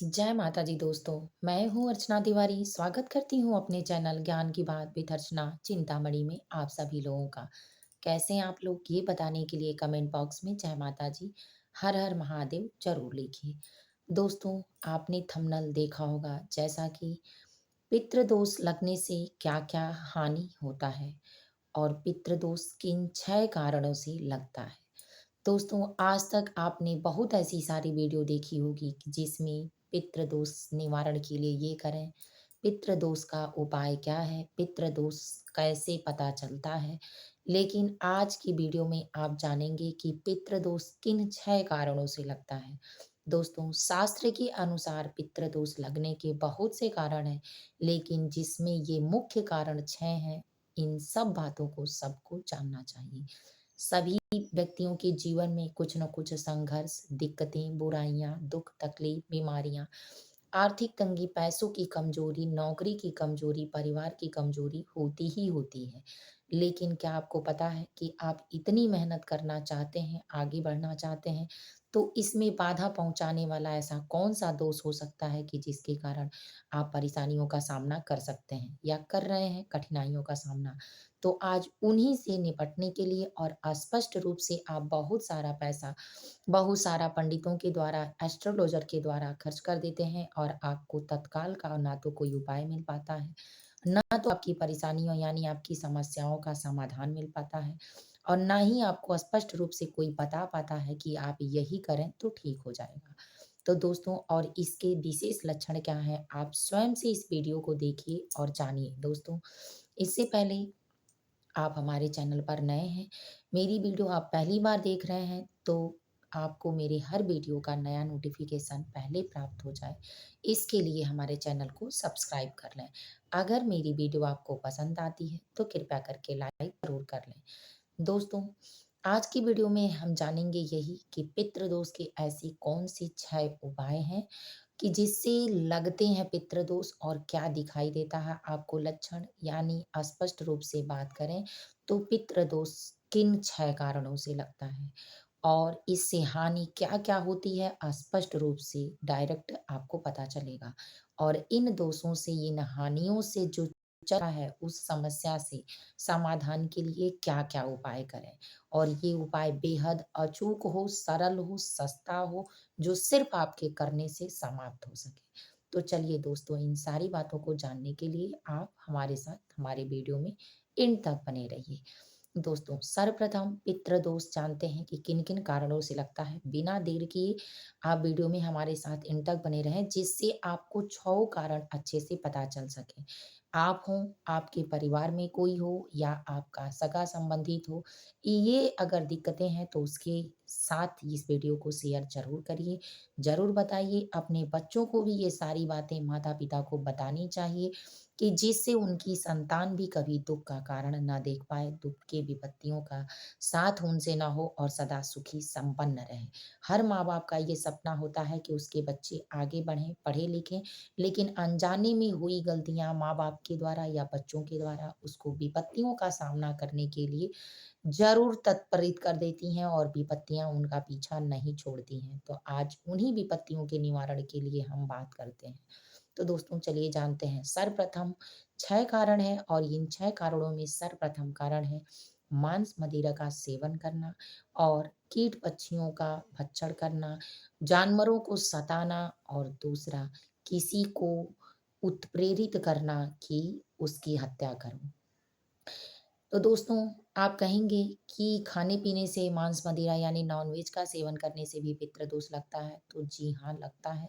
जय माता दी दोस्तों। मैं हूँ अर्चना तिवारी। स्वागत करती हूँ अपने चैनल ज्ञान की बात विद अर्चना चिंतामणि में आप सभी लोगों का। कैसे हैं आप लोग ये बताने के लिए कमेंट बॉक्स में जय माता जी, हर हर महादेव जरूर लिखिए। दोस्तों, आपने थंबनेल देखा होगा जैसा कि पितृदोष लगने से क्या क्या हानि होता है और पितृदोष किन 6 कारणों से लगता है। दोस्तों, आज तक आपने बहुत ऐसी सारी वीडियो देखी होगी कि जिसमें पितृदोष निवारण के लिए ये करें, पितृदोष का उपाय क्या है, पितृदोष कैसे पता चलता है। लेकिन आज की वीडियो में आप जानेंगे कि पितृदोष किन 6 कारणों से लगता है। दोस्तों, शास्त्र के अनुसार पितृदोष लगने के बहुत से कारण हैं, लेकिन जिसमें ये मुख्य कारण 6 हैं, इन सब बातों को सबको जानना चाहिए। सभी व्यक्तियों के जीवन में कुछ न कुछ संघर्ष, दिक्कतें, बुराइयां, दुख, तकलीफ, बीमारियां, आर्थिक तंगी, पैसों की कमजोरी, नौकरी की कमजोरी, परिवार की कमजोरी होती ही होती है। लेकिन क्या आपको पता है कि आप इतनी मेहनत करना चाहते हैं, आगे बढ़ना चाहते हैं, तो इसमें बाधा पहुंचाने वाला ऐसा कौन सा दोष हो सकता है कि जिसके कारण आप परेशानियों का सामना कर सकते हैं या कर रहे हैं कठिनाइयों का सामना। तो आज उन्हीं से निपटने के लिए और स्पष्ट रूप से आप बहुत सारा पैसा, बहुत सारा पंडितों के द्वारा, एस्ट्रोलॉजर के द्वारा खर्च कर देते हैं और आपको तत्काल का ना तो कोई उपाय मिल पाता है, ना तो आपकी परेशानियों यानी आपकी समस्याओं का समाधान मिल पाता है और ना ही आपको स्पष्ट रूप से कोई बता पाता है कि आप यही करें तो ठीक हो जाएगा। तो दोस्तों, और इसके विशेष लक्षण क्या हैं, आप स्वयं से इस वीडियो को देखिए और जानिए। दोस्तों, इससे पहले आप हमारे चैनल पर नए हैं, मेरी वीडियो आप पहली बार देख रहे हैं, तो आपको मेरे हर वीडियो का नया नोटिफिकेशन पहले प्राप्त हो जाए, इसके लिए हमारे चैनल को सब्सक्राइब कर लें। अगर मेरी वीडियो आपको पसंद आती है तो कृपया करके लाइक ज़रूर कर लें। दोस्तों, आज की वीडियो में हम जानेंगे यही कि पितृदोष के ऐसे कौन से 6 उपाय हैं कि जिससे लगते हैं पितृदोष और क्या दिखाई देता है आपको लक्षण, यानी स्पष्ट रूप से बात करें तो पितृदोष किन 6 कारणों से लगता है और इससे हानि क्या-क्या होती है, स्पष्ट रूप से डायरेक्ट आपको पता चलेगा। और इन दोषों से, इन हानियों से जो चला है, उस समस्या से समाधान के लिए क्या-क्या उपाय करें और ये उपाय बेहद अचूक हो, सरल हो, सस्ता हो, जो सिर्फ आपके करने से समाप्त हो सके। तो चलिए दोस्तों, इन सारी बातों को जानने के लिए आप हमारे साथ हमारे वीडियो में एंड तक बने रहिए। दोस्तों, सर्वप्रथम पितृदोष जानते हैं कि किन-किन कारणों से लगता है। बिना देर किए आप वीडियो में हमारे साथ एंड तक बने रहें, जिससे आपको 6 कारण अच्छे से पता चल सके। आप हों, आपके परिवार में कोई हो या आपका सगा-संबंधित हो, ये अगर दिक्कतें हैं तो उसके साथ इस वीडियो को शेयर ज़रूर करिए, ज़रूर बताइए। अपने बच्चों को भी ये सारी बातें माता-पिता को बतानी चाहिए कि जिससे उनकी संतान भी कभी दुःख का कारण ना देख पाए, दुःख की विपत्तियों का साथ उनसे ना हो और सदा सुखी संपन्न रहे। हर माँ-बाप का ये सपना होता है कि उसके बच्चे आगे बढ़ें, पढ़े-लिखें, लेकिन अनजाने में हुई गलतियाँ माँ-बाप के द्वारा या बच्चों के द्वारा उसको विपत्तियों का सामना करने के लिए ज़रूर तत्परित कर देती हैं और विपत्तियाँ उनका पीछा नहीं छोड़ती हैं। तो आज उन्हीं विपत्तियों के निवारण के लिए हम बात करते हैं। तो दोस्तों, चलिए जानते हैं। सर्वप्रथम 6 कारण हैं और इन 6 कारणों में सर्वप्रथम कारण है मांस मदिरा का सेवन करना और कीट पक्षियों का भक्षण करना, जानवरों को सताना और दूसरा किसी को उत्प्रेरित करना कि उसकी हत्या करूँ। तो दोस्तों, आप कहेंगे कि खाने-पीने से मांस मदिरा यानी नॉन-वेज का सेवन करने से भी पितृदोष लगता है, तो जी हाँ, लगता है।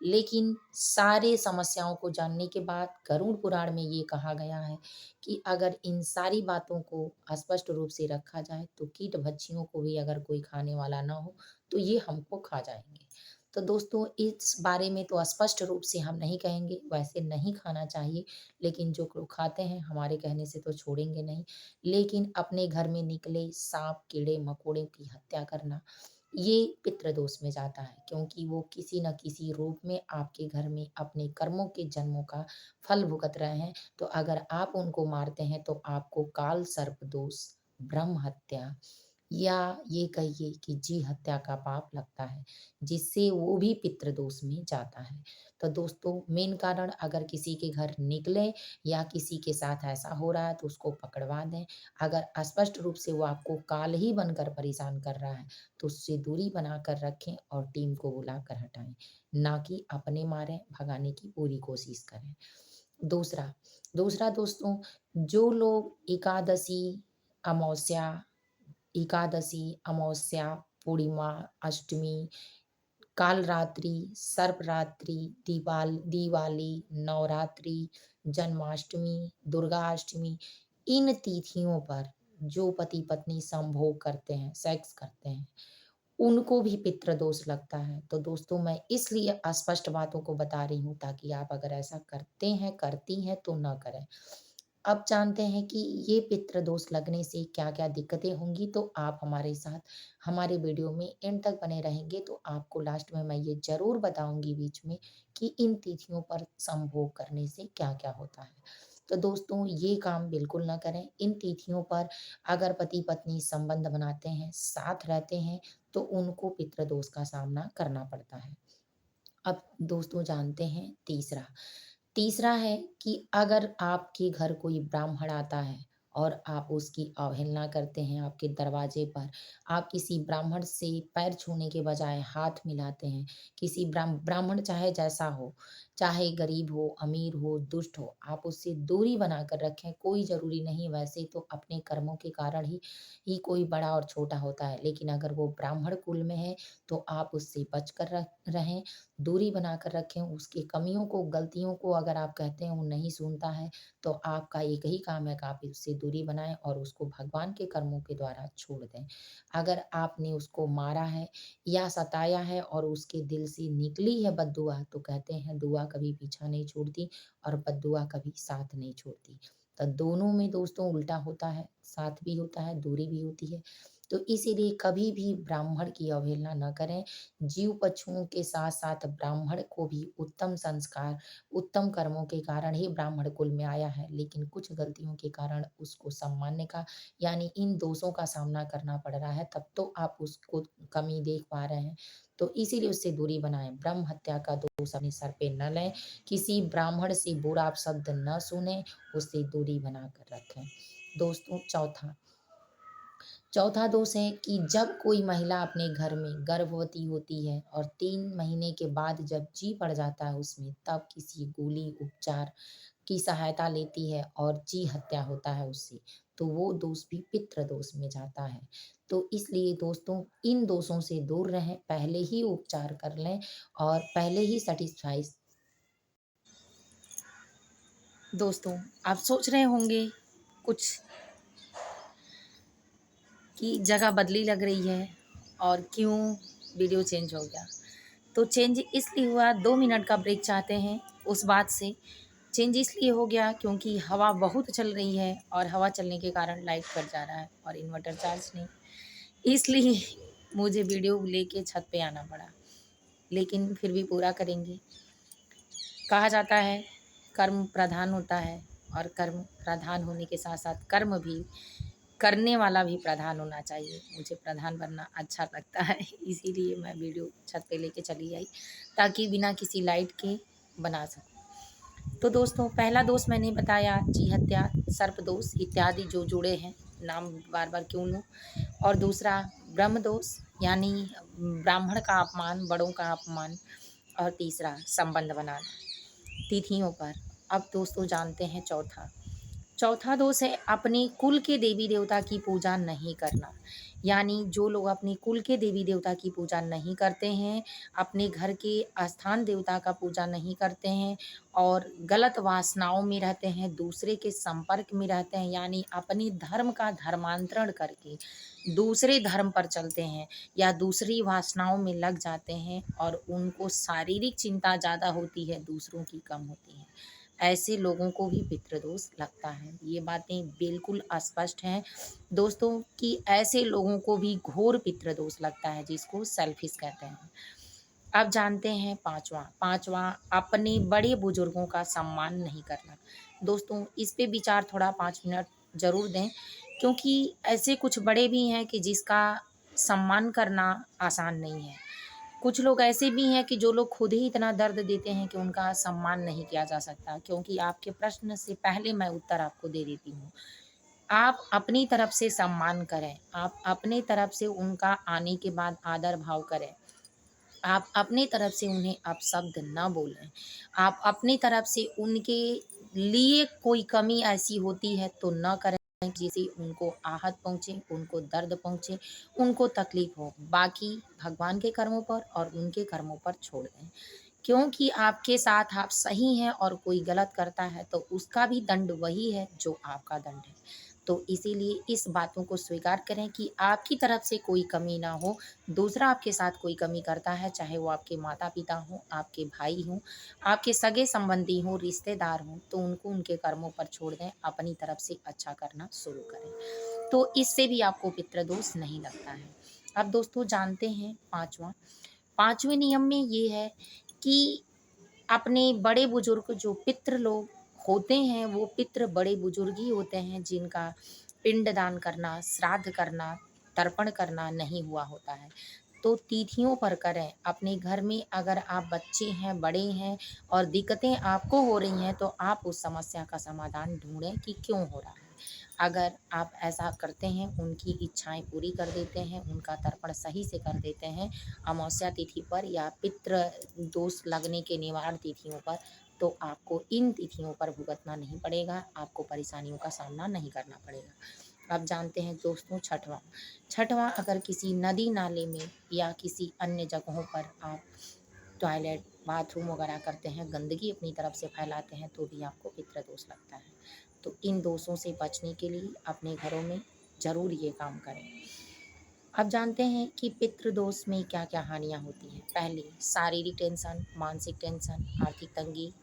लेकिन सारे समस्याओं को जानने के बाद गरुड़ पुराण में ये कहा गया है कि अगर इन सारी बातों को स्पष्ट रूप से रखा जाए, तो कीट-भक्षियों को भी अगर कोई खाने वाला ना हो, तो ये हमको खा जाएँगे। तो दोस्तों, इस बारे में तो स्पष्ट रूप से हम नहीं कहेंगे, वैसे नहीं खाना चाहिए, लेकिन जो लोग खाते हैं, हमारे कहने से तो छोड़ेंगे नहीं। लेकिन अपने घर में निकले साँप, कीड़े-मकोड़ों की हत्या करना, ये पितृदोष में जाता है, क्योंकि वो किसी न किसी रूप में आपके घर में अपने कर्मों के जन्मों का फल भुगत रहे हैं। तो अगर आप उनको मारते हैं, तो आपको काल सर्प दोष, ब्रह्म हत्या, या ये कहिए कि जी हत्या का पाप लगता है, जिससे वो भी पितृदोष में जाता है। तो दोस्तों मेन कारण अगर किसी के घर निकले या किसी के साथ ऐसा हो रहा है तो उसको पकड़वा दें। अगर स्पष्ट रूप से वो आपको काल ही बनकर परेशान कर रहा है तो उससे दूरी बनाकर रखें और टीम को बुलाकर हटाएँ, ना कि अपने मारें, भगाने की पूरी कोशिश करें। दूसरा दूसरा दोस्तों, जो लोग अमावस्या अमावस्या, पूर्णिमा, अष्टमी, कालरात्रि, सर्परात्रि, दिवाली, नवरात्रि, जन्माष्टमी, दुर्गाष्टमी, इन तिथियों पर जो पति-पत्नी संभोग करते हैं, सेक्स करते हैं, उनको भी पितृदोष लगता है। तो दोस्तों मैं इसलिए स्पष्ट बातों को बता रही हूँ ताकि आप अगर ऐसा करते हैं, करती हैं तो ना करें। अब जानते हैं कि ये पितृदोष लगने से क्या-क्या दिक्कतें होंगी, तो आप हमारे साथ हमारे वीडियो में एंड तक बने रहेंगे तो आपको लास्ट में मैं ये ज़रूर बताऊँगी बीच में कि इन तिथियों पर संभोग करने से क्या-क्या होता है। तो दोस्तों ये काम बिल्कुल ना करें। इन तिथियों पर अगर पति-पत्नी संबंध बनाते हैं, साथ रहते हैं, तो उनको पितृदोष का सामना करना पड़ता है। अब दोस्तों जानते हैं तीसरा है कि अगर आपके घर कोई ब्राह्मण आता है और आप उसकी अवहेलना करते हैं आपके दरवाजे पर, आप किसी ब्राह्मण से पैर छूने के बजाय हाथ मिलाते हैं, किसी ब्राह्मण चाहे जैसा हो, चाहे गरीब हो, अमीर हो, दुष्ट हो, आप उससे दूरी बनाकर रखें। कोई ज़रूरी नहीं वैसे तो अपने कर्मों के कारण ही कोई बड़ा और छोटा होता है, लेकिन अगर वो ब्राह्मण कुल में है, तो आप उससे बचकर रहें, दूरी बनाकर रखें, उसकी कमियों को, गलतियों को अगर आप कहते हैं वो नहीं सुनता है, तो आपका एक ही काम है कि आप उससे दूरी बनाएँ और उसको भगवान के कर्मों के द्वारा छोड़ दें। अगर आपने उसको मारा है या सताया है और उसके दिल से निकली है बददुआ, तो कहते हैं दुआ कभी पीछा नहीं छोड़ती और बददुआ कभी साथ नहीं छोड़ती। तो दोनों में दोस्तों उल्टा होता है, साथ भी होता है, दूरी भी होती है। तो इसीलिए कभी भी ब्राह्मण की अवहेलना न करें। जीव-पशुओं के साथ-साथ ब्राह्मण को भी उत्तम संस्कार, उत्तम कर्मों के कारण ही ब्राह्मण कुल में आया है, लेकिन कुछ गलतियों के कारण उसको सम्मानने का यानी इन दोषों का सामना करना पड़ रहा है, तब तो आप उसको कमी देख पा रहे हैं। तो इसीलिए उससे दूरी बनाएँ, ब्रह्म हत्या का दोष अपने सर पे न लें, किसी ब्राह्मण से बुरा शब्द न सुनें, उससे दूरी बनाकर रखें। दोस्तों चौथा दोष है कि जब कोई महिला अपने घर में गर्भवती होती है और 3 महीने के बाद जब जी पड़ जाता है उसमें, तब किसी गोली उपचार की सहायता लेती है और जी हत्या होता है उससे, तो वो दोष भी पितृ दोष में जाता है। तो इसलिए दोस्तों इन दोषों से दूर रहें, पहले ही उपचार कर लें और पहले ही सैटिस्फाई। दोस्तों आप सोच रहे होंगे कुछ कि जगह बदली लग रही है और क्यों वीडियो चेंज हो गया। तो चेंज इसलिए हुआ, 2 मिनट का ब्रेक चाहते हैं उस बात से। चेंज इसलिए हो गया क्योंकि हवा बहुत चल रही है और हवा चलने के कारण लाइट कट जा रहा है और इन्वर्टर चार्ज नहीं। इसलिए मुझे वीडियो लेके छत पे आना पड़ा, लेकिन फिर भी पूरा करेंगे। कहा जाता है कर्म प्रधान होता है और कर्म प्रधान होने के साथ-साथ कर्म भी करने वाला भी प्रधान होना चाहिए। मुझे प्रधान बनना अच्छा लगता है इसीलिए मैं वीडियो छत पे लेके चली आई ताकि बिना किसी लाइट के बना सकूँ। तो दोस्तों पहला दोष मैंने बताया जी हत्या, सर्प दोष इत्यादि जो जुड़े हैं, नाम बार-बार क्यों लूँ। और दूसरा ब्रह्म दोष यानी ब्राह्मण का अपमान, बड़ों का अपमान। और तीसरा संबंध बनाना तिथियों पर। अब दोस्तों जानते हैं चौथा दोष है अपने कुल के देवी-देवता की पूजा नहीं करना। यानी जो लोग अपने कुल के देवी-देवता की पूजा नहीं करते हैं, अपने घर के स्थान देवता का पूजा नहीं करते हैं और गलत वासनाओं में रहते हैं, दूसरे के संपर्क में रहते हैं, यानी अपने धर्म का धर्मांतरण करके दूसरे धर्म पर चलते हैं या दूसरी वासनाओं में लग जाते हैं और उनको शारीरिक चिंता ज़्यादा होती है, दूसरों की कम होती है। ऐसे लोगों को भी पितृदोष लगता है। ये बातें बिल्कुल स्पष्ट हैं दोस्तों कि ऐसे लोगों को भी घोर पितृदोष लगता है जिसको सेल्फिश कहते हैं। अब जानते हैं पाँचवाँ अपने बड़े बुजुर्गों का सम्मान नहीं करना। दोस्तों इस पे विचार थोड़ा 5 मिनट ज़रूर दें क्योंकि ऐसे कुछ बड़े भी हैं कि जिसका सम्मान करना आसान नहीं है। कुछ लोग ऐसे भी हैं कि जो लोग खुद ही इतना दर्द देते हैं कि उनका सम्मान नहीं किया जा सकता, क्योंकि आपके प्रश्न से पहले मैं उत्तर आपको दे देती हूँ। आप अपनी तरफ से सम्मान करें, आप अपनी तरफ से उनका आने के बाद आदर भाव करें। आप अपनी तरफ से उन्हें अपशब्द ना बोलें। आप अपनी तरफ से उनके लिए कोई कमी ऐसी होती है तो ना करें जिससे उनको आहत पहुँचे, उनको दर्द पहुँचे, उनको तकलीफ़ हो। बाकी भगवान के कर्मों पर और उनके कर्मों पर छोड़ दें। क्योंकि आपके साथ आप सही हैं और कोई गलत करता है तो उसका भी दंड वही है जो आपका दंड है। तो इसीलिए इस बातों को स्वीकार करें कि आपकी तरफ से कोई कमी ना हो, दूसरा आपके साथ कोई कमी करता है, चाहे वो आपके माता-पिता हों, आपके भाई हों, आपके सगे-संबंधी हों, रिश्तेदार हों, तो उनको उनके कर्मों पर छोड़ दें, अपनी तरफ से अच्छा करना शुरू करें। तो इससे भी आपको पितृदोष नहीं लगता है। अब दोस्तों जानते हैं 5वां नियम में ये है कि अपने बड़े-बुजुर्ग जो पितृ लोग होते हैं, वो पितृ बड़े-बुजुर्ग ही होते हैं जिनका पिंडदान करना, श्राद्ध करना, तर्पण करना नहीं हुआ होता है। तो तिथियों पर करें, अपने घर में अगर आप बच्चे हैं, बड़े हैं और दिक्कतें आपको हो रही हैं, तो आप उस समस्या का समाधान ढूँढें कि क्यों हो रहा है। अगर आप ऐसा करते हैं, उनकी इच्छाएँ पूरी कर देते हैं, उनका तर्पण सही से कर देते हैं, अमावस्या तिथि पर या पितृ दोष लगने के निवारण तिथियों पर, तो आपको इन तिथियों पर भुगतना नहीं पड़ेगा, आपको परेशानियों का सामना नहीं करना पड़ेगा। अब जानते हैं दोस्तों छठवां अगर किसी नदी-नाले में या किसी अन्य जगहों पर आप टॉयलेट, बाथरूम वगैरह करते हैं, गंदगी अपनी तरफ से फैलाते हैं, तो भी आपको पितृदोष लगता है। तो इन दोषों से बचने के लिए अपने घरों में ज़रूर ये काम करें। अब जानते हैं कि पितृदोष में क्या-क्या हानियाँ होती हैं। पहली, शारीरिक टेंशन, मानसिक टेंशन, आर्थिक तंगी,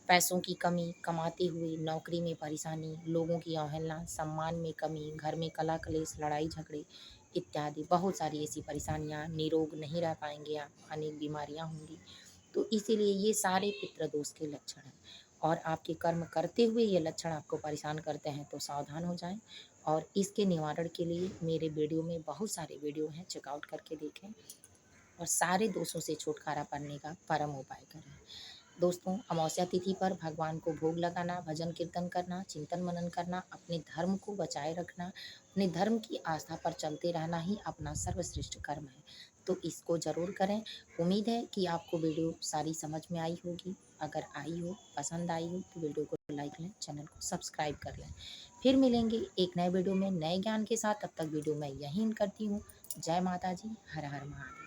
पैसों की कमी, कमाते हुए नौकरी में परेशानी, लोगों की अवहेलना, सम्मान में कमी, घर में कलह-कलेश, लड़ाई-झगड़े इत्यादि बहुत सारी ऐसी परेशानियाँ, निरोग नहीं रह पाएँगे आप, अनेक बीमारियाँ होंगी। तो इसीलिए ये सारे पितृदोष के लक्षण हैं और आपके कर्म करते हुए ये लक्षण आपको परेशान करते हैं तो सावधान हो जाएं और इसके निवारण के लिए मेरे वीडियो में बहुत सारे वीडियो हैं, चेकआउट करके देखें और सारे दोषों से छुटकारा पाने का परम उपाय करें। दोस्तों, अमावस्या तिथि पर भगवान को भोग लगाना, भजन कीर्तन करना, चिंतन मनन करना, अपने धर्म को बचाए रखना, अपने धर्म की आस्था पर चलते रहना ही अपना सर्वश्रेष्ठ कर्म है। तो इसको ज़रूर करें। उम्मीद है कि आपको वीडियो सारी समझ में आई होगी। अगर आई हो, पसंद आई हो तो वीडियो को लाइक लें, चैनल को सब्सक्राइब कर लें। फिर मिलेंगे एक नए वीडियो में नए ज्ञान के साथ। तब तक वीडियो मैं यहीं एंड करती हूँ। जय माता जी, हर हर महादेव।